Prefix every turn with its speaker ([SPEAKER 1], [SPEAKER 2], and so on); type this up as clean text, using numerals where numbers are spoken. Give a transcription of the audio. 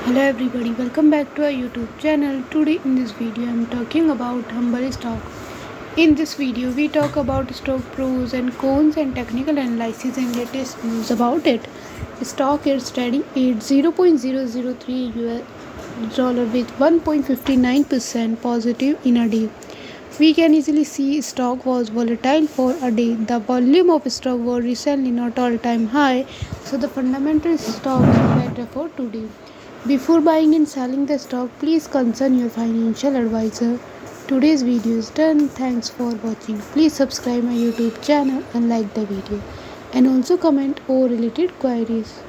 [SPEAKER 1] Hello everybody, welcome back to our YouTube channel. Today in this video I am talking about Humbl stock. In this video we talk about stock pros and cons and technical analysis and latest news about it. Stock is trading at 0.003 US dollar with 1.59% positive in a day. We can easily see stock was volatile for a day. The volume of stock was recently not all-time high, so the fundamental stocks better for today. Before buying and selling the stock, please consult your financial advisor. Today's video is done. Thanks for watching. Please subscribe my YouTube channel and like the video. And also comment all related queries.